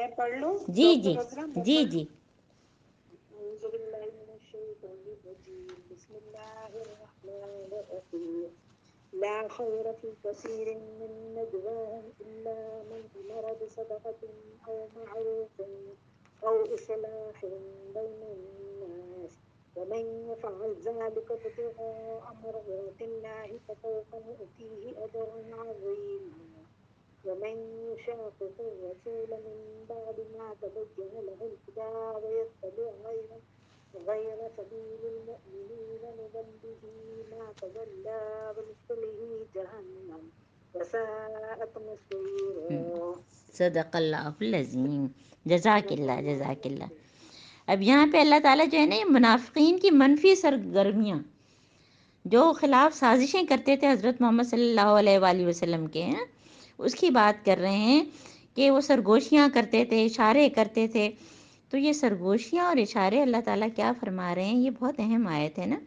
میں پڑھ لوں جی ڈاکٹر جی عذرا، میں جی پڑھ جی لوں؟ اعوذ باللہ من الشیطان الرجیم، بسم اللہ الرحمن الرحیم، لا خیر فی کثیر من نجواهم الا من امر بصدقۃ او معروف او اصلاح بین الناس ومن يفعل ذلك ابتغاء مرضات الله فسوف نؤتيه اجرا عظيما ومن يشاقق الرسول من بعد ما تبين له الهدى ويتبع غير سبيل المؤمنين نذله ما تولى ونصله جهنم وساءت مصيرا۔ صدق اللہ العظیم، جزاک اللہ جزاک اللہ۔ اب یہاں پہ اللہ تعالیٰ جو ہے نا، یہ منافقین کی منفی سرگرمیاں جو خلاف سازشیں کرتے تھے حضرت محمد صلی اللہ علیہ وآلہ وسلم کے ہیں، اس کی بات کر رہے ہیں کہ وہ سرگوشیاں کرتے تھے، اشارے کرتے تھے۔ تو یہ سرگوشیاں اور اشارے اللہ تعالیٰ کیا فرما رہے ہیں، یہ بہت اہم آیت ہے نا،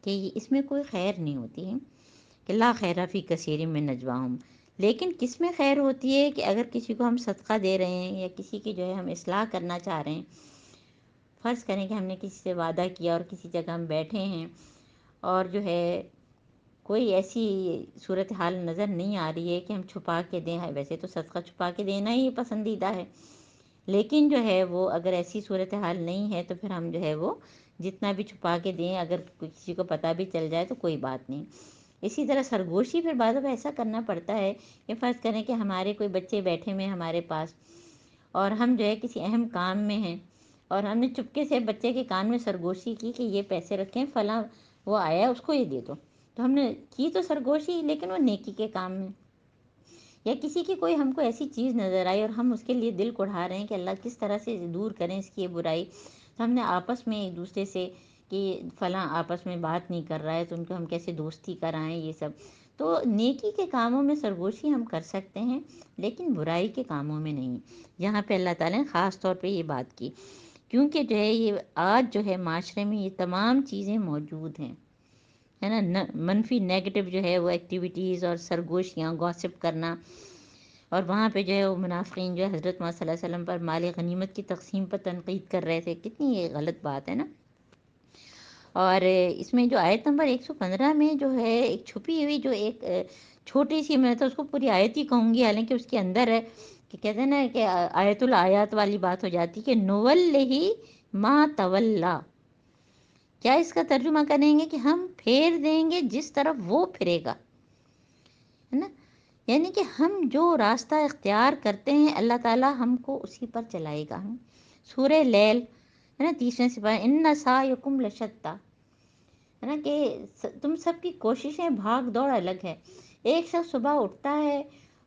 کہ اس میں کوئی خیر نہیں ہوتی ہے، کہ لا خیر فی کثیر من نجواہم۔ لیکن کس میں خیر ہوتی ہے کہ اگر کسی کو ہم صدقہ دے رہے ہیں یا کسی کی جو ہے ہم اصلاح کرنا چاہ رہے ہیں، فرض کریں کہ ہم نے کسی سے وعدہ کیا اور کسی جگہ ہم بیٹھے ہیں اور جو ہے کوئی ایسی صورتحال نظر نہیں آ رہی ہے کہ ہم چھپا کے دیں، ویسے تو صدقہ چھپا کے دینا ہی پسندیدہ ہے، لیکن جو ہے وہ اگر ایسی صورتحال نہیں ہے تو پھر ہم جو ہے وہ جتنا بھی چھپا کے دیں، اگر کسی کو پتہ بھی چل جائے تو کوئی بات نہیں۔ اسی طرح سرگوشی پھر بعض دفعہ ایسا کرنا پڑتا ہے کہ فرض کریں کہ ہمارے کوئی بچے بیٹھے ہوئے ہیں ہمارے پاس اور ہم جو ہے کسی اہم کام میں ہیں اور ہم نے چپکے سے بچے کے کان میں سرگوشی کی کہ یہ پیسے رکھیں، فلاں وہ آیا اس کو یہ دے دو، تو ہم نے کی تو سرگوشی لیکن وہ نیکی کے کام میں، یا کسی کی کوئی ہم کو ایسی چیز نظر آئی اور ہم اس کے لیے دل کوڑھا رہے ہیں کہ اللہ کس طرح سے دور کریں اس کی یہ برائی، تو ہم نے آپس میں ایک دوسرے سے کہ فلاں آپس میں بات نہیں کر رہا ہے تو ان کو ہم کیسے دوستی کرائیں، یہ سب تو نیکی کے کاموں میں سرگوشی ہم کر سکتے ہیں لیکن برائی کے کاموں میں نہیں۔ یہاں پہ اللہ تعالیٰ نے خاص طور پہ یہ بات کی، کیونکہ جو ہے یہ آج جو ہے معاشرے میں یہ تمام چیزیں موجود ہیں، ہے نا، منفی نیگیٹو جو ہے وہ ایکٹیویٹیز اور سرگوشیاں، گوسپ کرنا، اور وہاں پہ جو ہے وہ منافقین جو ہے حضرت محمد صلی اللہ علیہ وسلم پر مال غنیمت کی تقسیم پر تنقید کر رہے تھے، کتنی یہ غلط بات ہے نا۔ اور اس میں جو آیت نمبر 115 میں جو ہے ایک چھپی ہوئی جو ایک چھوٹی سی، میں تو اس کو پوری آیت ہی کہوں گی حالانکہ اس کے اندر ہے کہ کہتے ہیں نا کہ آیت الآیات والی بات ہو جاتی کہ نولہ ما تولا، کیا اس کا ترجمہ کریں گے کہ ہم پھیر دیں گے جس طرف وہ پھرے گا، ہے نا، یعنی کہ ہم جو راستہ اختیار کرتے ہیں اللہ تعالیٰ ہم کو اسی پر چلائے گا۔ سورہ لیل ہے نا، 30ویں سپارہ، ان سعیکم لشتی، ہے نا، کہ تم سب کی کوششیں بھاگ دوڑ الگ ہے۔ ایک شخص صبح اٹھتا ہے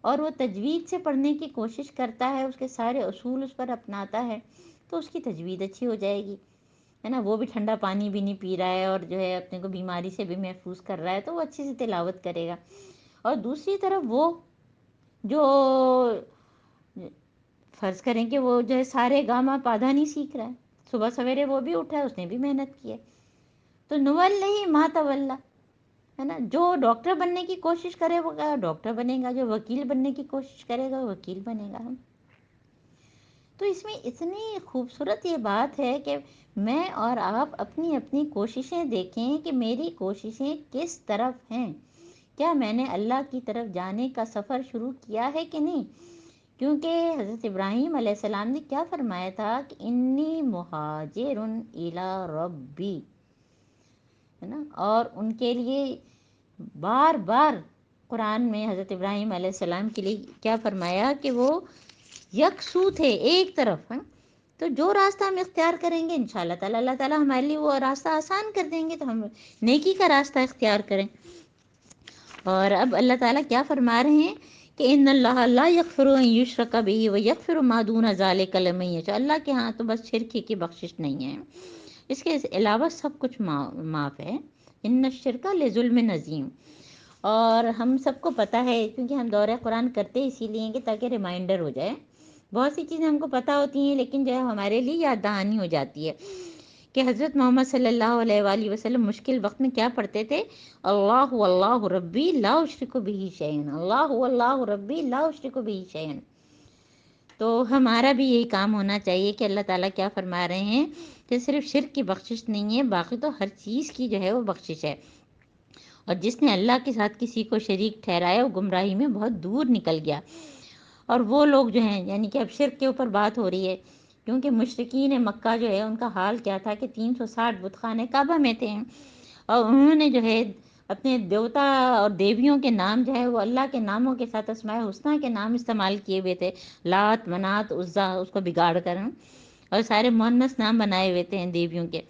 اور وہ تجوید سے پڑھنے کی کوشش کرتا ہے، اس کے سارے اصول اس پر اپناتا ہے تو اس کی تجوید اچھی ہو جائے گی، ہے نا، وہ بھی ٹھنڈا پانی بھی نہیں پی رہا ہے اور جو ہے اپنے کو بیماری سے بھی محفوظ کر رہا ہے تو وہ اچھی سے تلاوت کرے گا۔ اور دوسری طرف وہ جو فرض کریں کہ وہ جو ہے سارے گاما پادھا نہیں سیکھ رہا ہے، صبح سویرے وہ بھی اٹھا ہے، اس نے بھی محنت کی ہے، تو نولہ ما تولا، ہے نا، جو ڈاکٹر بننے کی کوشش کرے وہ ڈاکٹر بنے گا، جو وکیل بننے کی کوشش کرے گا وہ وکیل بنے گا۔ تو اس میں اتنی خوبصورت یہ بات ہے کہ میں اور آپ اپنی اپنی کوششیں دیکھیں کہ میری کوششیں کس طرف ہیں، کیا میں نے اللہ کی طرف جانے کا سفر شروع کیا ہے کہ نہیں، کیونکہ حضرت ابراہیم علیہ السلام نے کیا فرمایا تھا کہ انی مہاجر الی ربی، ہے نا، اور ان کے لیے بار بار قرآن میں حضرت ابراہیم علیہ السلام کے لیے کیا فرمایا کہ وہ یکسو تھے، ایک طرف ہیں، تو جو راستہ ہم اختیار کریں گے انشاءاللہ تعالی اللہ تعالیٰ ہمارے لیے وہ راستہ آسان کر دیں گے، تو ہم نیکی کا راستہ اختیار کریں۔ اور اب اللہ تعالیٰ کیا فرما رہے ہیں کہ ان اللہ لا یغفر ان یشرک بہ ویغفر ما دون ذلک لمن یشاء، اللہ کے ہاں تو بس شرک کی بخشش نہیں ہے، اس کے علاوہ سب کچھ معاف ہے، ان الشرک لظلم عظیم۔ اور ہم سب کو پتہ ہے کیونکہ ہم دورہ قرآن کرتے اسی لیے کہ تاکہ ریمائنڈر ہو جائے، بہت سی چیزیں ہم کو پتہ ہوتی ہیں لیکن جو ہے ہمارے لیے یاد دہانی ہو جاتی ہے کہ حضرت محمد صلی اللہ علیہ وآلہ وسلم مشکل وقت میں کیا پڑھتے تھے، اللہ اللہ ربی لا اشرک بہ شیئا، اللہ اللہ ربی لا اشرک بہ شیئا، تو ہمارا بھی یہی کام ہونا چاہیے کہ اللہ تعالیٰ کیا فرما رہے ہیں کہ صرف شرک کی بخشش نہیں ہے، باقی تو ہر چیز کی جو ہے وہ بخشش ہے، اور جس نے اللہ کے ساتھ کسی کو شریک ٹھہرایا وہ گمراہی میں بہت دور نکل گیا۔ اور وہ لوگ جو ہیں، یعنی کہ اب شرک کے اوپر بات ہو رہی ہے، کیونکہ مشرکین مکہ جو ہے ان کا حال کیا تھا کہ 360 بت خانے کعبہ میں تھے، اور انہوں نے جو ہے اپنے دیوتا اور دیویوں کے نام جو ہے وہ اللہ کے ناموں کے ساتھ اسماء الحسنہ کے نام استعمال کیے ہوئے تھے، لات منات عزا، اس کو بگاڑ کر، اور سارے مؤنث نام بنائے ہوئے تھے دیویوں کے۔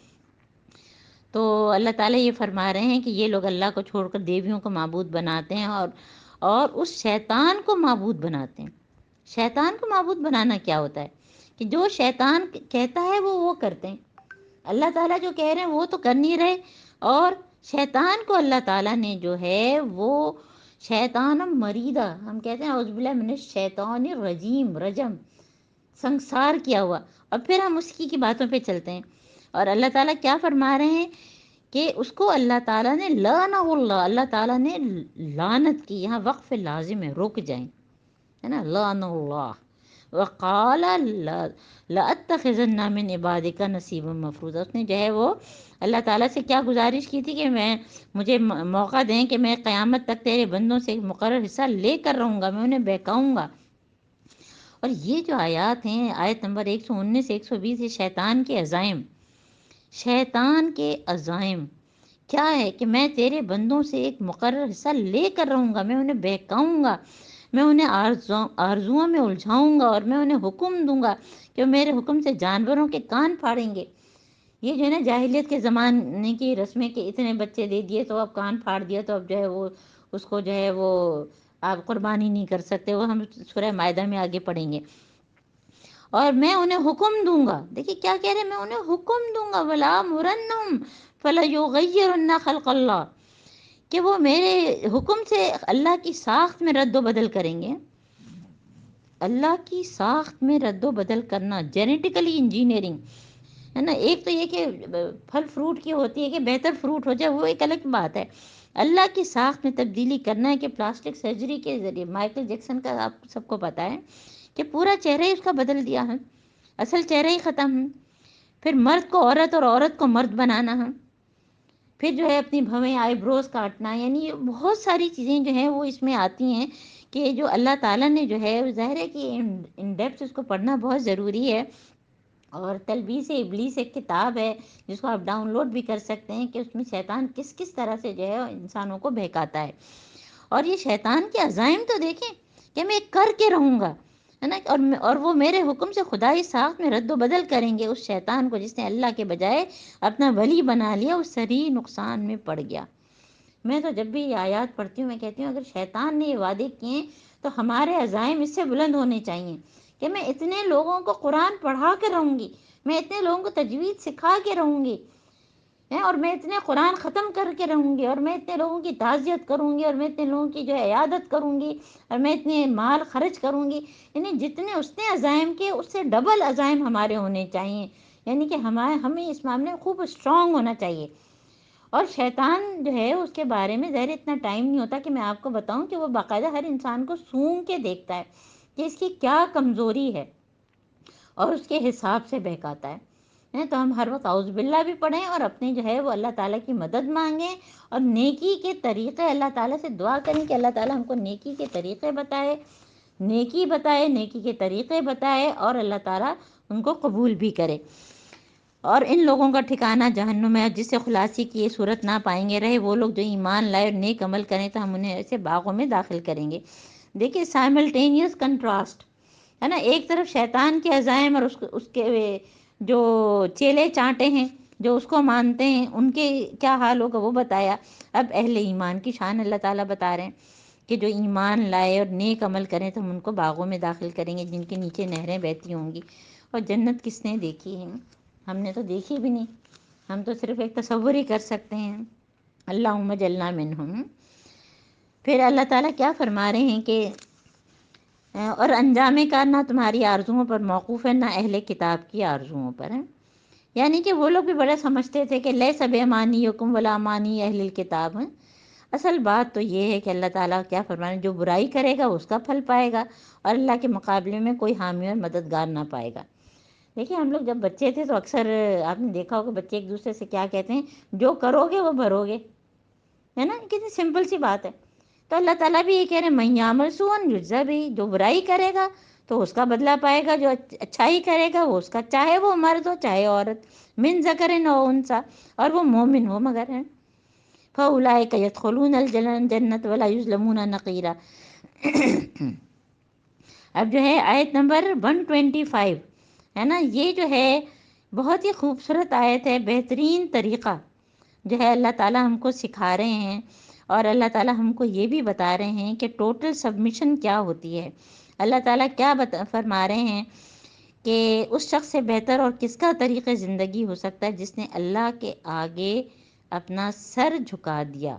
تو اللہ تعالیٰ یہ فرما رہے ہیں کہ یہ لوگ اللہ کو چھوڑ کر دیویوں کو معبود بناتے ہیں، اور اس شیطان کو معبود بناتے ہیں۔ شیطان کو معبود بنانا کیا ہوتا ہے کہ جو شیطان کہتا ہے وہ کرتے ہیں، اللہ تعالیٰ جو کہہ رہے ہیں وہ تو کر نہیں رہے، اور شیطان کو اللہ تعالیٰ نے جو ہے وہ شیطان مریدہ، ہم کہتے ہیں اعوذ باللہ من الشیطان الرجیم، رجم، سنسار کیا ہوا، اور پھر ہم اس کی باتوں پہ چلتے ہیں۔ اور اللہ تعالیٰ کیا فرما رہے ہیں کہ اس کو اللہ تعالیٰ نے لعنہ اللہ، اللہ تعالیٰ نے لعنت کی، یہاں وقف لازم ہے، رک جائیں، ہے نا، لعنہ اللہ، وقال لأتخذن من عبادک نصیبا مفروضا، اس نے جو ہے وہ اللہ تعالیٰ سے کیا گزارش کی تھی کہ مجھے موقع دیں کہ میں قیامت تک تیرے بندوں سے مقرر حصہ لے کر رہوں گا، میں انہیں بہکاؤں گا۔ اور یہ جو آیات ہیں، آیت نمبر 119 120، یہ شیطان کے عزائم، شیطان کے عزائم کیا ہے کہ میں تیرے بندوں سے ایک مقرر حصہ لے کر رہوں گا، میں انہیں بہکاؤں گا، میں انہیں آرزوؤں میں الجھاؤں گا، اور میں انہیں حکم دوں گا کہ وہ میرے حکم سے جانوروں کے کان پھاڑیں گے۔ یہ جو ہے نا جاہلیت کے زمانے کی رسمیں کہ اتنے بچے دے دیے تو اب کان پھاڑ دیا تو اب جو ہے وہ اس کو جو ہے وہ آپ قربانی نہیں کر سکتے، وہ ہم سورہ مائدہ میں آگے پڑھیں گے۔ اور میں انہیں حکم دوں گا، دیکھیے کیا کہہ رہے ہیں، میں انہیں حکم دوں گا، وَلَا مُرَنَّهُمْ فَلَيُغَيِّرُنَّ خَلْقَ اللَّهِ، کہ وہ میرے حکم سے اللہ کی ساخت میں رد و بدل کریں گے۔ اللہ کی ساخت میں رد و بدل کرنا، جینیٹیکلی انجینئرنگ، ہے نا، ایک تو یہ کہ پھل فروٹ کی ہوتی ہے کہ بہتر فروٹ ہو جائے، وہ ایک الگ بات ہے، اللہ کی ساخت میں تبدیلی کرنا ہے کہ پلاسٹک سرجری کے ذریعے، مائیکل جیکسن کا آپ سب کو پتہ ہے کہ پورا چہرہ ہی اس کا بدل دیا ہے، اصل چہرہ ہی ختم ہے، پھر مرد کو عورت اور عورت کو مرد بنانا ہے، پھر جو ہے اپنی بھویں آئی بروز کاٹنا، یعنی یہ بہت ساری چیزیں جو ہیں وہ اس میں آتی ہیں کہ جو اللہ تعالیٰ نے جو ہے ظاہر ہے کہ ان ڈیپتھ اس کو پڑھنا بہت ضروری ہے۔ اور تلبیس ابلیس ایک کتاب ہے جس کو آپ ڈاؤن لوڈ بھی کر سکتے ہیں کہ اس میں شیطان کس کس طرح سے جو ہے انسانوں کو بہکاتا ہے۔ اور یہ شیطان کے عزائم تو دیکھیں کہ میں کر کے رہوں گا، ہے نا، اور وہ میرے حکم سے خدائی ساخت میں رد و بدل کریں گے اس شیطان کو جس نے اللہ کے بجائے اپنا ولی بنا لیا، اس سری نقصان میں پڑ گیا۔ میں تو جب بھی یہ آیات پڑھتی ہوں میں کہتی ہوں اگر شیطان نے یہ وعدے کیے تو ہمارے عزائم اس سے بلند ہونے چاہیے کہ میں اتنے لوگوں کو قرآن پڑھا کے رہوں گی، میں اتنے لوگوں کو تجوید سکھا کے رہوں گی، اور میں اتنے قرآن ختم کر کے رہوں گی، اور میں اتنے لوگوں کی تعزیت کروں گی، اور میں اتنے لوگوں کی جو ہے عیادت کروں گی، اور میں اتنے مال خرچ کروں گی، یعنی جتنے اس نے عزائم کے اس سے ڈبل عزائم ہمارے ہونے چاہیے، یعنی کہ ہمیں اس معاملے میں خوب اسٹرانگ ہونا چاہیے۔ اور شیطان جو ہے اس کے بارے میں ظاہر اتنا ٹائم نہیں ہوتا کہ میں آپ کو بتاؤں کہ وہ باقاعدہ ہر انسان کو سونگ کے دیکھتا ہے کہ اس کی کیا کمزوری ہے اور اس کے حساب سے بہکاتا ہے۔ تو ہم ہر وقت اعوذ باللہ بھی پڑھیں اور اپنے جو ہے وہ اللہ تعالیٰ کی مدد مانگیں، اور نیکی کے طریقے اللہ تعالیٰ سے دعا کریں کہ اللہ تعالیٰ ہم کو نیکی کے طریقے بتائے، نیکی کے طریقے بتائے، اور اللہ تعالیٰ ان کو قبول بھی کرے۔ اور ان لوگوں کا ٹھکانہ جہنم ہے جس سے خلاصی کی یہ صورت نہ پائیں گے، رہے وہ لوگ جو ایمان لائے اور نیک عمل کریں تو ہم انہیں ایسے باغوں میں داخل کریں گے۔ دیکھیں سائملٹینیس کنٹراسٹ ہے نا، ایک طرف شیطان کے عزائم اور اس کے جو چیلے چانٹے ہیں جو اس کو مانتے ہیں ان کے کیا حال ہوگا وہ بتایا۔ اب اہل ایمان کی شان اللہ تعالیٰ بتا رہے ہیں کہ جو ایمان لائے اور نیک عمل کریں تو ہم ان کو باغوں میں داخل کریں گے جن کے نیچے نہریں بہتی ہوں گی۔ اور جنت کس نے دیکھی ہے؟ ہم نے تو دیکھی بھی نہیں، ہم تو صرف ایک تصور ہی کر سکتے ہیں۔ اللہم اجعلنا منہم۔ پھر اللہ تعالیٰ کیا فرما رہے ہیں کہ اور انجام کار نہ تمہاری آرزوؤں پر موقوف ہے نہ اہل کتاب کی آرزوؤں پر ہے، یعنی کہ وہ لوگ بھی بڑا سمجھتے تھے کہ لیس بامانیکم ولا امانی اہل الکتاب ہیں، اصل بات تو یہ ہے کہ اللہ تعالیٰ کیا فرمانے، جو برائی کرے گا اس کا پھل پائے گا، اور اللہ کے مقابلے میں کوئی حامی اور مددگار نہ پائے گا۔ دیکھیے ہم لوگ جب بچے تھے تو اکثر آپ نے دیکھا ہوگا بچے ایک دوسرے سے کیا کہتے ہیں، جو کرو گے وہ بھرو گے، ہے نا، کتنی سمپل سی بات ہے۔ تو اللہ تعالیٰ بھی یہ کہہ رہے ہیں من یعمل سوءا یجزا بہ، جو برائی کرے گا تو اس کا بدلہ پائے گا، جو اچھائی کرے گا وہ اس کا، چاہے وہ مرد ہو چاہے عورت، من ذکر او انثی، اور وہ مومن ہو مگر ہے۔ فاولئک یدخلون الجنۃ ولا یظلمون نقیرا۔ اب جو ہے آیت نمبر 125 ہے نا، یہ جو ہے بہت ہی خوبصورت آیت ہے، بہترین طریقہ جو ہے اللہ تعالیٰ ہم کو سکھا رہے ہیں، اور اللہ تعالیٰ ہم کو یہ بھی بتا رہے ہیں کہ ٹوٹل سبمیشن کیا ہوتی ہے۔ اللہ تعالیٰ کیا فرما رہے ہیں کہ اس شخص سے بہتر اور کس کا طریقہ زندگی ہو سکتا ہے جس نے اللہ کے آگے اپنا سر جھکا دیا،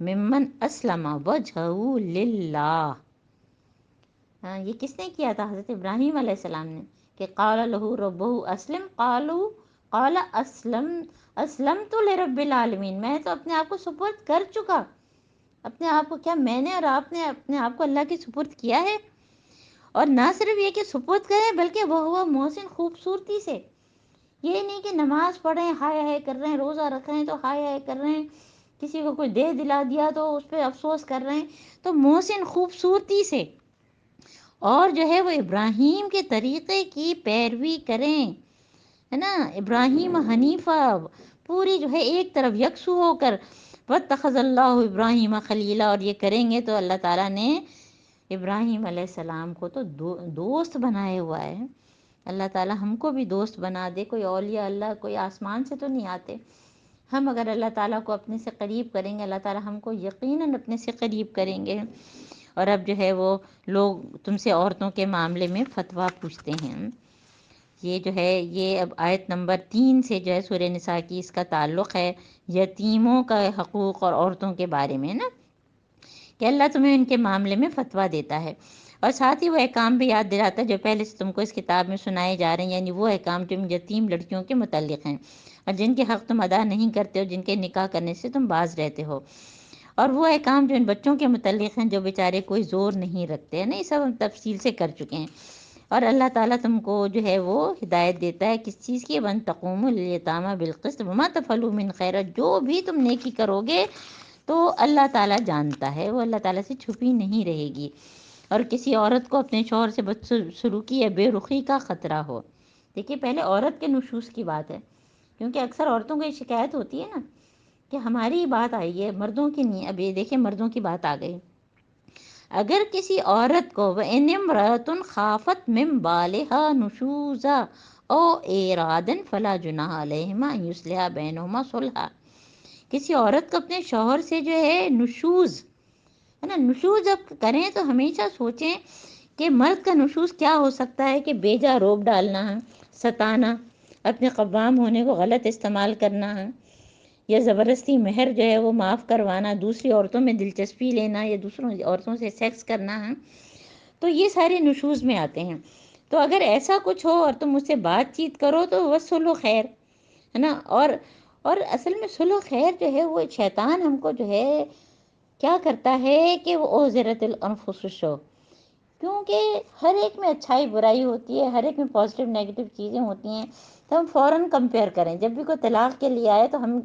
ممن اسلم وجہہ للہ۔ ہاں، یہ کس نے کیا تھا؟ حضرت ابراہیم علیہ السلام نے، کہ قال لہ ربہ اسلم، قال اسلمت لرب العالمین، میں تو اپنے آپ کو سپرد کر چکا، اپنے آپ کو، کیا میں نے اور آپ نے اپنے آپ کو اللہ کی سپرد کیا ہے؟ اور نہ صرف یہ کہ سپرد کریں بلکہ وہ ہوا محسن، خوبصورتی سے۔ یہ نہیں کہ نماز پڑھیں ہائے ہائے کر رہے ہیں، روزہ رکھ رہے ہیں تو ہائے ہائے کر رہے ہیں، کسی کو کوئی دے دلا دیا تو اس پہ افسوس کر رہے ہیں، تو محسن خوبصورتی سے، اور جو ہے وہ ابراہیم کے طریقے کی پیروی کریں، ہے نا، ابراہیم حنیفہ، پوری جو ہے ایک طرف یکسو ہو کر، واتخذ اللہ ابراہیم خلیلا، اور یہ کریں گے تو اللہ تعالیٰ نے ابراہیم علیہ السلام کو تو دوست بنائے ہوا ہے۔ اللہ تعالیٰ ہم کو بھی دوست بنا دے۔ کوئی اولیاء اللہ کوئی آسمان سے تو نہیں آتے، ہم اگر اللہ تعالیٰ کو اپنے سے قریب کریں گے، اللہ تعالیٰ ہم کو یقیناً اپنے سے قریب کریں گے۔ اور اب جو ہے وہ لوگ تم سے عورتوں کے معاملے میں فتویٰ پوچھتے ہیں، یہ جو ہے یہ اب آیت نمبر 3 سے جو ہے سورہ نساء کی اس کا تعلق ہے یتیموں کا حقوق اور عورتوں کے بارے میں نا، کہ اللہ تمہیں ان کے معاملے میں فتویٰ دیتا ہے، اور ساتھ ہی وہ احکام بھی یاد دلاتا ہے جو پہلے سے تم کو اس کتاب میں سنائے جا رہے ہیں، یعنی وہ احکام جو یتیم لڑکیوں کے متعلق ہیں اور جن کے حق تم ادا نہیں کرتے ہو، جن کے نکاح کرنے سے تم باز رہتے ہو، اور وہ احکام جو ان بچوں کے متعلق ہیں جو بیچارے کوئی زور نہیں رکھتے ہیں نا، یہ سب ہم تفصیل سے کر چکے ہیں۔ اور اللہ تعالیٰ تم کو جو ہے وہ ہدایت دیتا ہے کس چیز کی، وَأَن تَقُومُوا لِلْيَتَامَى بِالْقِسْطِ وَمَا تَفْعَلُوا مِنْ خَيْرٍ، جو بھی تم نیکی کرو گے تو اللہ تعالیٰ جانتا ہے، وہ اللہ تعالیٰ سے چھپی نہیں رہے گی۔ اور کسی عورت کو اپنے شوہر سے بدسلوکی یا بے رخی کا خطرہ ہو، دیکھیے پہلے عورت کے نشوز کی بات ہے، کیونکہ اکثر عورتوں کو یہ شکایت ہوتی ہے نا کہ ہماری بات آئی ہے مردوں کی نہیں، اب یہ دیکھیں مردوں کی بات آ گئی۔ اگر کسی عورت کو وَإِنِ امْرَأَةٌ خَافَتْ مِنْ بَالِهَا نُشُوزًا أَوْ إِعْرَاضًا فَلَا جُنَاحَ عَلَيْهِمَا أَنْ يُصْلِحَا بَيْنَهُمَا صُلْحًا، کسی عورت کو اپنے شوہر سے جو ہے نشوز ہے نا، نشوز جب کریں تو ہمیشہ سوچیں کہ مرد کا نشوز کیا ہو سکتا ہے، کہ بیجا روب ڈالنا ہے، ستانا، اپنے قوام ہونے کو غلط استعمال کرنا ہے، یا زبردستی مہر جو ہے وہ معاف کروانا، دوسری عورتوں میں دلچسپی لینا یا دوسروں عورتوں سے سیکس کرنا ہے، تو یہ سارے نشوز میں آتے ہیں۔ تو اگر ایسا کچھ ہو اور تم اس سے بات چیت کرو تو وہ صلح خیر ہے نا، اور اصل میں صلح خیر جو ہے وہ شیطان ہم کو جو ہے کیا کرتا ہے کہ وہ اوزرت الانفس الشح، کیونکہ ہر ایک میں اچھائی برائی ہوتی ہے، ہر ایک میں پازیٹیو نیگیٹو چیزیں ہوتی ہیں، تو ہم فوراً کمپیئر کریں، جب بھی کوئی طلاق کے لیے آئے تو ہم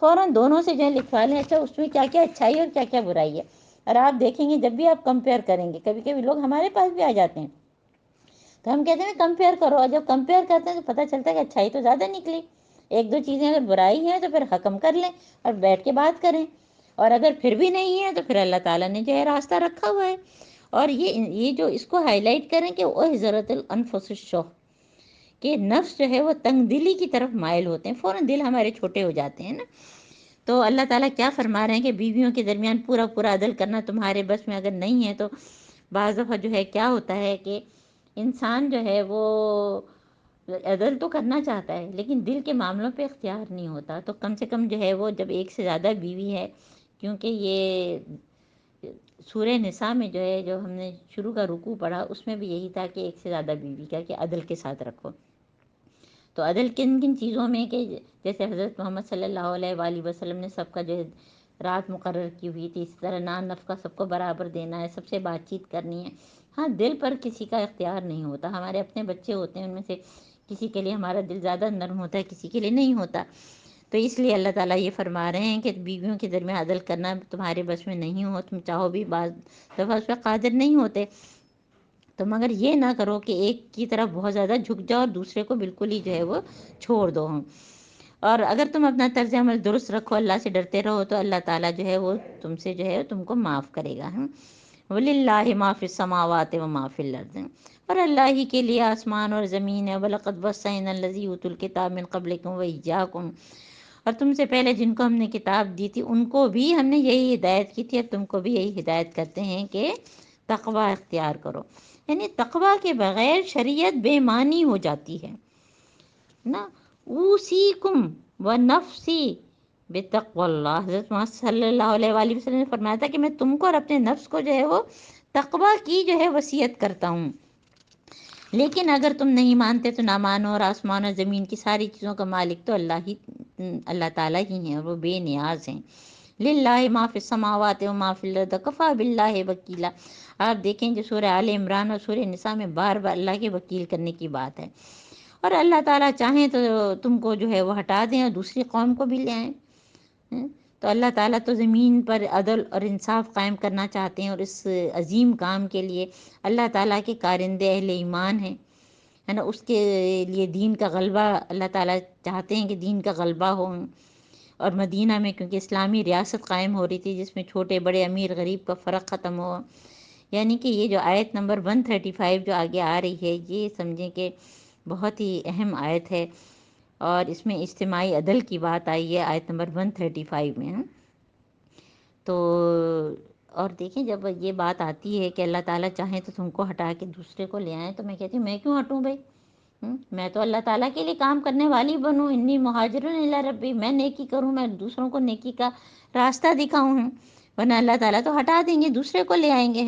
فوراً دونوں سے جو ہے لکھوا لیں اچھا اس میں کیا کیا اچھائی ہے اور کیا کیا برائی ہے۔ اور آپ دیکھیں گے جب بھی آپ کمپیئر کریں گے، کبھی کبھی لوگ ہمارے پاس بھی آ جاتے ہیں تو ہم کہتے ہیں کمپیئر کرو، اور جب کمپیئر کرتے ہیں تو پتہ چلتا ہے کہ اچھائی تو زیادہ نکلی، ایک دو چیزیں اگر برائی ہیں تو پھر حکم کر لیں اور بیٹھ کے بات کریں، اور اگر پھر بھی نہیں ہے تو پھر اللہ تعالیٰ نے جو ہے راستہ رکھا ہوا ہے۔ اور یہ جو اس کو ہائی لائٹ کریں کہ وہ حضرت الانفس الشح، کہ نفس جو ہے وہ تنگ دلی کی طرف مائل ہوتے ہیں، فوراً دل ہمارے چھوٹے ہو جاتے ہیں نا۔ تو اللہ تعالیٰ کیا فرما رہے ہیں کہ بیویوں کے درمیان پورا عدل کرنا تمہارے بس میں اگر نہیں ہے تو بعض دفعہ جو ہے کیا ہوتا ہے کہ انسان جو ہے وہ عدل تو کرنا چاہتا ہے لیکن دل کے معاملوں پہ اختیار نہیں ہوتا، تو کم سے کم جو ہے وہ جب ایک سے زیادہ بیوی ہے، کیونکہ یہ سورہ نساء میں جو ہے جو ہم نے شروع کا رکوع پڑھا اس میں بھی یہی تھا کہ ایک سے زیادہ بیوی کا کہ عدل کے ساتھ رکھو۔ تو عدل کن کن چیزوں میں کہ جیسے حضرت محمد صلی اللہ علیہ وآلہ وسلم نے سب کا جو ہے رات مقرر کی ہوئی تھی، اسی طرح نان نفقہ سب کو برابر دینا ہے، سب سے بات چیت کرنی ہے۔ ہاں دل پر کسی کا اختیار نہیں ہوتا، ہمارے اپنے بچے ہوتے ہیں، ان میں سے کسی کے لیے ہمارا دل زیادہ نرم ہوتا ہے، کسی کے لیے نہیں ہوتا۔ تو اس لیے اللہ تعالیٰ یہ فرما رہے ہیں کہ بیویوں کے درمیان عدل کرنا تمہارے بس میں نہیں ہو، تم چاہو بھی بعض دفعہ اس پہ قادر نہیں ہوتے، تو مگر یہ نہ کرو کہ ایک کی طرف بہت زیادہ جھک جاؤ اور دوسرے کو بالکل ہی جو ہے وہ چھوڑ دو۔ اور اگر تم اپنا طرز عمل درست رکھو، اللہ سے ڈرتے رہو، تو اللہ تعالیٰ جو ہے وہ تم سے جو ہے تم کو معاف کرے گا۔ وَلِلَّهِ مَا فِي السَّمَاوَاتِ وَمَا فِي الْأَرْضِ، اور اللہ ہی کے لیے آسمان اور زمین ہے۔ وَلَقَدْ وَصَّيْنَا الَّذِينَ أُوتُوا الْكِتَابَ مِن قَبْلِكُمْ وَإِيَّاكُمْ، اور تم سے پہلے جن کو ہم نے کتاب دی تھی ان کو بھی ہم نے یہی ہدایت کی تھی، اور تم کو بھی یہی ہدایت کرتے ہیں کہ تقوی اختیار کرو۔ یعنی تقوی کے بغیر شریعت بے معنی ہو جاتی ہے نا۔ اوصیکم ونفسی بتقوی اللہ، حضرت محمد صلی اللہ علیہ وآلہ وسلم نے فرمایا تھا کہ میں تم کو اور اپنے نفس کو جو ہے وہ تقوی کی جو ہے وصیت کرتا ہوں۔ لیکن اگر تم نہیں مانتے تو نہ مانو، اور آسمان اور زمین کی ساری چیزوں کا مالک تو اللہ تعالیٰ ہی ہیں، اور وہ بے نیاز ہیں۔ للہ ما فی السماوات و ما فی الارض کفی باللہ وکیلا، آپ دیکھیں جو سورہ آل عمران اور سورہ نساء میں بار بار اللہ کے وکیل کرنے کی بات ہے۔ اور اللہ تعالیٰ چاہیں تو تم کو جو ہے وہ ہٹا دیں اور دوسری قوم کو بھی لے آئیں۔ تو اللہ تعالیٰ تو زمین پر عدل اور انصاف قائم کرنا چاہتے ہیں، اور اس عظیم کام کے لیے اللہ تعالیٰ کے کارندے اہل ایمان ہیں، ہے نا۔ اس کے لیے دین کا غلبہ اللہ تعالیٰ چاہتے ہیں کہ دین کا غلبہ ہو۔ اور مدینہ میں کیونکہ اسلامی ریاست قائم ہو رہی تھی جس میں چھوٹے بڑے امیر غریب کا فرق ختم ہو، یعنی کہ یہ جو آیت نمبر 135 جو آگے آ رہی ہے، یہ سمجھیں کہ بہت ہی اہم آیت ہے، اور اس میں اجتماعی عدل کی بات آئی ہے آیت نمبر 135 میں۔ تو اور دیکھیں جب یہ بات آتی ہے کہ اللہ تعالیٰ چاہیں تو تم کو ہٹا کے دوسرے کو لے آئیں، تو میں کہتی ہوں میں کیوں ہٹوں بھائی، میں تو اللہ تعالیٰ کے لیے کام کرنے والی بنوں، انی مہاجرون الی ربی، میں نیکی کروں، میں دوسروں کو نیکی کا راستہ دکھاؤں، ورنہ اللہ تعالیٰ تو ہٹا دیں گے، دوسرے کو لے آئیں گے۔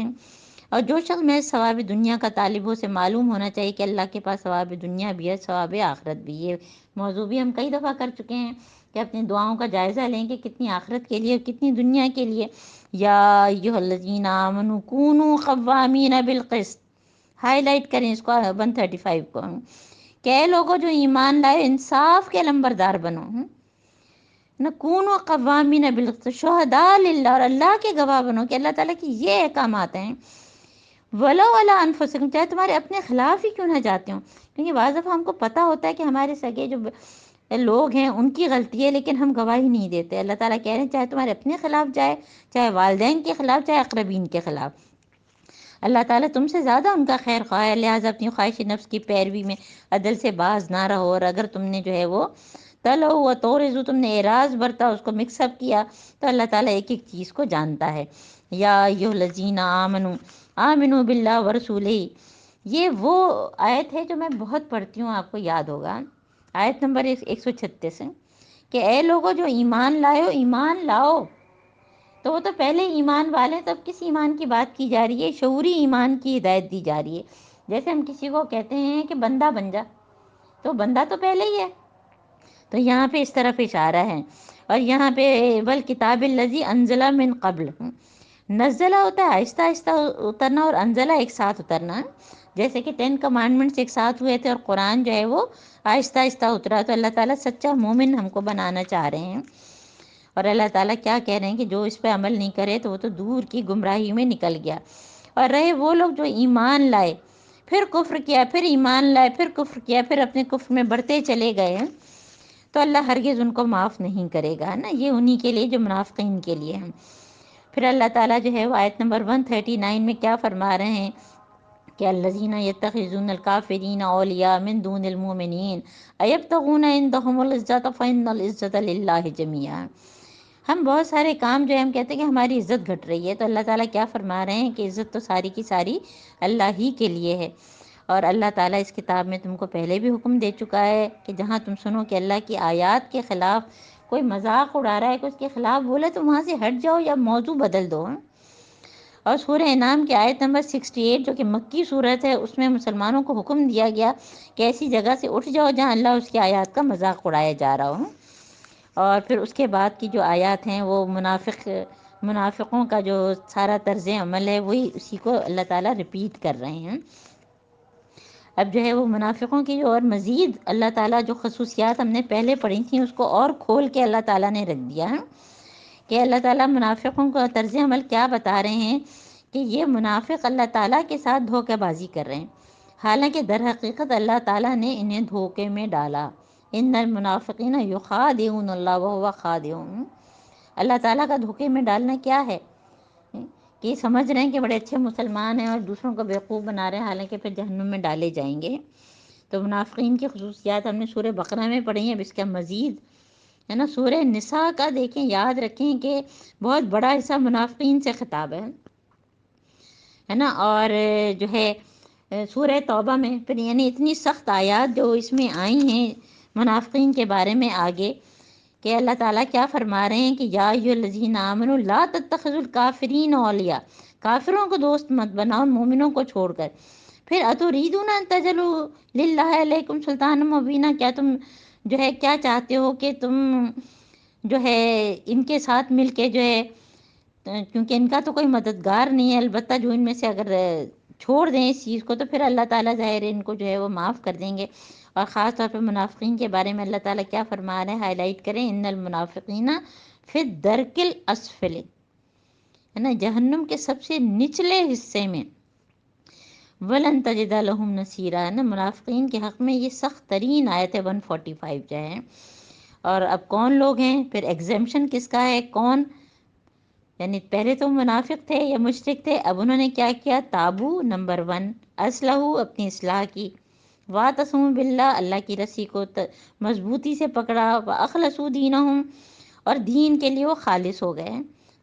اور جو شخص میں ثواب دنیا کا طالب ہو، سے معلوم ہونا چاہیے کہ اللہ کے پاس ثواب دنیا بھی ہے، ثواب آخرت بھی۔ یہ موضوع بھی ہم کئی دفعہ کر چکے ہیں کہ اپنی دعاؤں کا جائزہ لیں کہ کتنی آخرت کے لیے اور کتنی دنیا کے لیے۔ یا ایھا الذین آمنوا کونوا قوامین بالقسط، ہائی لائٹ کریں اس کو 135 کو، کہ اے لوگوں جو ایمان لائے انصاف کے لمبردار بنو، نکونوا قوامین بالقسط شہداء للہ، اور اللہ کے گواہ بنو کہ اللہ تعالیٰ کی یہ احکامات ہیں۔ ولو علی انفسکم، چاہے تمہارے اپنے خلاف ہی کیوں نہ جاتے ہوں، کیونکہ بعض دفعہ ہم کو پتہ ہوتا ہے کہ ہمارے سگے جو لوگ ہیں ان کی غلطی ہے، لیکن ہم گواہی نہیں دیتے۔ اللہ تعالیٰ کہہ رہے ہیں چاہے تمہارے اپنے خلاف جائے، چاہے والدین کے خلاف، چاہے اقربین کے خلاف، اللہ تعالیٰ تم سے زیادہ ان کا خیر خواہ ہے، لہٰذا اپنی خواہش نفس کی پیروی میں عدل سے باز نہ رہو۔ اور اگر تم نے جو ہے وہ تلو و تورزو، تم نے اعراض برتا، اس کو مکس اپ کیا، تو اللہ تعالیٰ ایک ایک چیز کو جانتا ہے۔ یا ایھا الذین آمنوا آمنوا باللہ ورسولہ، یہ وہ آیت ہے جو میں بہت پڑھتی ہوں، آپ کو یاد ہوگا، آیت نمبر 136 ہے کہ اے لوگوں جو ایمان لائے ہو، ایمان لاؤ، تو وہ تو پہلے ایمان والے ہیں، تب کس ایمان کی بات کی جا رہی ہے؟ شعوری ایمان کی ہدایت دی جا رہی ہے۔ جیسے ہم کسی کو کہتے ہیں کہ بندہ بن جا، تو بندہ تو پہلے ہی ہے، تو یہاں پہ اس طرف اشارہ ہے۔ اور یہاں پہ والکتاب الذی انزل من قبل، نزلہ ہوتا ہے آہستہ آہستہ اترنا، اور انزلہ ایک ساتھ اترنا، جیسے کہ 10 کمانڈمنٹس ایک ساتھ ہوئے تھے اور قرآن جو ہے وہ آہستہ آہستہ اترا، تو اللہ تعالیٰ سچا مومن ہم کو بنانا چاہ رہے ہیں۔ اور اللہ تعالیٰ کیا کہہ رہے ہیں کہ جو اس پہ عمل نہیں کرے تو وہ تو دور کی گمراہی میں نکل گیا۔ اور رہے وہ لوگ جو ایمان لائے، پھر کفر کیا، پھر ایمان لائے، پھر کفر کیا، پھر اپنے کفر میں بڑھتے چلے گئے ہیں، تو اللہ ہرگز ان کو معاف نہیں کرے گا نا۔ یہ انہی کے لیے جو منافقین کے لیے ہیں۔ پھر اللہ تعالیٰ جو ہے وہ آیت نمبر 139 میں کیا فرما رہے ہیں کہ الذین یتخذون الکافرین اولیاء من دون المؤمنین ایبتغون عندهم العزۃ فإن العزۃ للہ جمیعا۔ ہم بہت سارے کام جو ہے ہم کہتے ہیں کہ ہماری عزت گھٹ رہی ہے، تو اللہ تعالیٰ کیا فرما رہے ہیں کہ عزت تو ساری کی ساری اللہ ہی کے لیے ہے۔ اور اللہ تعالیٰ اس کتاب میں تم کو پہلے بھی حکم دے چکا ہے کہ جہاں تم سنو کہ اللہ کی آیات کے خلاف کوئی مذاق اڑا رہا ہے، کوئی اس کے خلاف بولے، تو وہاں سے ہٹ جاؤ یا موضوع بدل دو۔ اور سورہ انعام کی آیت نمبر 68 جو کہ مکی صورت ہے، اس میں مسلمانوں کو حکم دیا گیا کہ ایسی جگہ سے اٹھ جاؤ جہاں اللہ اس کی آیات کا مذاق اڑایا جا رہا ہو۔ اور پھر اس کے بعد کی جو آیات ہیں وہ منافقوں کا جو سارا طرز عمل ہے وہی اسی کو اللہ تعالیٰ رپیٹ کر رہے ہیں۔ اب جو ہے وہ منافقوں کی جو اور مزید اللہ تعالیٰ جو خصوصیات ہم نے پہلے پڑھی تھیں اس کو اور کھول کے اللہ تعالیٰ نے رکھ دیا ہے کہ اللہ تعالیٰ منافقوں کا طرز عمل کیا بتا رہے ہیں کہ یہ منافق اللہ تعالیٰ کے ساتھ دھوکہ بازی کر رہے ہیں، حالانکہ در حقیقت اللہ تعالیٰ نے انہیں دھوکے میں ڈالا۔ ان المنافقین یخادعون اللہ وهو خادعهم۔ اللہ تعالیٰ کا دھوکے میں ڈالنا کیا ہے کہ سمجھ رہے ہیں کہ بڑے اچھے مسلمان ہیں اور دوسروں کو بیوقوف بنا رہے ہیں، حالانکہ پھر جہنم میں ڈالے جائیں گے۔ تو منافقین کی خصوصیات ہم نے سورہ بقرہ میں پڑھی ہیں، اب اس کا مزید ہے نا سورہ نساء کا دیکھیں، یاد رکھیں کہ بہت بڑا حصہ منافقین سے خطاب ہے نا، اور جو ہے سورہ توبہ میں پھر یعنی اتنی سخت آیات جو اس میں آئی ہیں منافقین کے بارے میں آگے، کہ اللہ تعالیٰ کیا فرما رہے ہیں کہ یا ایھا الذین آمنوا لا تتخذوا الکافرین اولیاء، کافروں کو دوست مت بناؤ مومنوں کو چھوڑ کر۔ پھر اتریدون ان تجلوا للہ علیکم سلطان مبینہ، کیا تم جو ہے کیا چاہتے ہو کہ تم جو ہے ان کے ساتھ مل کے جو ہے، کیونکہ ان کا تو کوئی مددگار نہیں ہے، البتہ جو ان میں سے اگر چھوڑ دیں اس چیز کو تو پھر اللہ تعالیٰ ظاہر ان کو جو ہے وہ معاف کر دیں گے۔ اور خاص طور پہ منافقین کے بارے میں اللہ تعالیٰ کیا فرما رہے ہیں، ہائی لائٹ کریں، ان المنافقین فی الدرک الاسفل، ہے نا، جہنم کے سب سے نچلے حصے میں، ولن تجد لہم نصیرا، ہے نا، منافقین کے حق میں یہ سخت ترین آیت ہے 145 جو ہے۔ اور اب کون لوگ ہیں، پھر ایگزیمشن کس کا ہے، کون، یعنی پہلے تو منافق تھے یا مشرک تھے، اب انہوں نے کیا کیا، تابو نمبر 1، اصلحو اپنی اصلاح کی، واعتصموا باللہ اللہ کی رسی کو مضبوطی سے پکڑا، واخلصوا دینہم اور دین کے لیے وہ خالص ہو گئے۔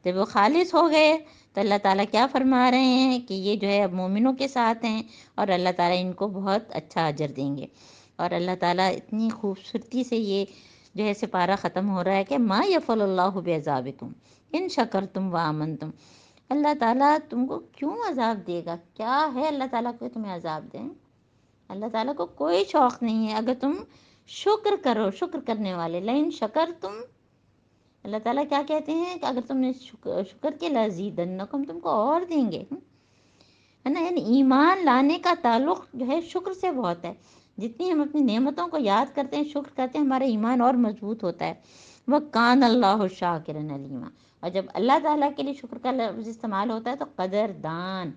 جب وہ خالص ہو گئے تو اللہ تعالیٰ کیا فرما رہے ہیں کہ یہ جو ہے اب مومنوں کے ساتھ ہیں اور اللہ تعالیٰ ان کو بہت اچھا اجر دیں گے۔ اور اللہ تعالیٰ اتنی خوبصورتی سے یہ جو ہے سپارہ ختم ہو رہا ہے کہ ما یفعل اللہ بعذابکم ان شکرتم وآمنتم، اللہ تعالیٰ تم کو کیوں عذاب دے گا، کیا ہے اللہ تعالیٰ کو تمہیں عذاب دیں، اللہ تعالیٰ کو کوئی شوق نہیں ہے اگر تم شکر کرو، شکر کرنے والے، لئن شکرتم، اللہ تعالیٰ کیا کہتے ہیں کہ اگر تم نے شکر کے لازیدنکم، تم کو اور دیں گے، ہے نا، یعنی ایمان لانے کا تعلق جو ہے شکر سے بہت ہے، جتنی ہم اپنی نعمتوں کو یاد کرتے ہیں، شکر کرتے ہیں، ہمارا ایمان اور مضبوط ہوتا ہے۔ وَكَانَ اللَّهُ شَاكِرًا عَلِيمًا، اور جب اللہ تعالیٰ کے لیے شکر کا لفظ استعمال ہوتا ہے تو قدردان،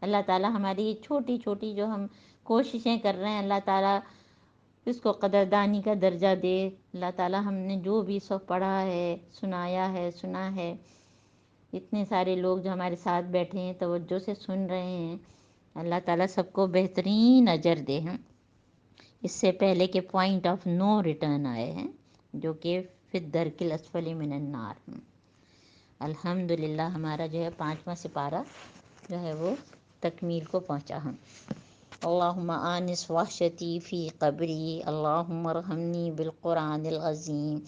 اللہ تعالیٰ ہماری چھوٹی چھوٹی جو ہم کوششیں کر رہے ہیں اللہ تعالیٰ اس کو قدردانی کا درجہ دے۔ اللہ تعالیٰ ہم نے جو بھی سب پڑھا ہے، سنایا ہے، سنا ہے، اتنے سارے لوگ جو ہمارے ساتھ بیٹھے ہیں توجہ سے سن رہے ہیں، اللہ تعالیٰ سب کو بہترین اجر دے ہیں۔ اس سے پہلے کہ پوائنٹ آف نو ریٹرن آئے ہیں جو کہ فی الدرک الاسفل من النار۔ الحمدللہ ہمارا جو ہے 5واں سپارہ جو ہے وہ تکمیل کو پہنچا ہم۔ اللہم آنس وحشتی فی قبری، اللہم ارحمنی بالقرآن العظیم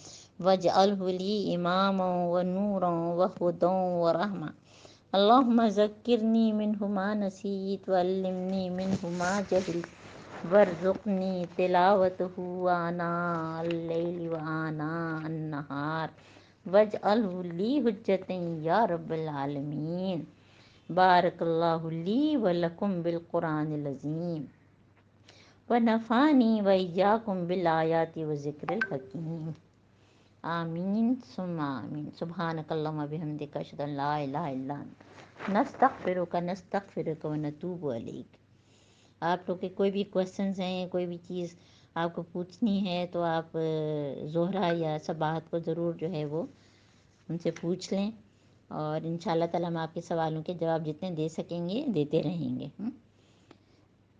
واجعلہ لی اماما ونورا وہدی ورحمہ، اللہم ذکرنی منہ ما نسیت وعلمنی منہ ما جہلت وارزقنی تلاوتہ آناء اللیل وآناء النہار واجعلہ لی حجۃ یا رب العالمین۔ بارک اللہ لی ولکم بالقرآن العظیم ونفعنی وإیاکم بالآیات والذکر الحکیم، آمین ثم آمین۔ سبحانک اللہم وبحمدک، اشہد ان لا الہ الا انت، نستغفرک ونتوب الیک۔ آپ لوگ کے کوئی بھی کوسچنز ہیں، کوئی بھی چیز آپ کو پوچھنی ہے تو آپ زہرہ یا صباحت کو ضرور جو ہے وہ ان سے پوچھ لیں، اور انشاءاللہ تعالیٰ ہم آپ کے سوالوں کے جواب جتنے دے سکیں گے دیتے رہیں گے۔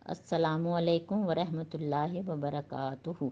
السلام علیکم ورحمۃ اللہ وبرکاتہ۔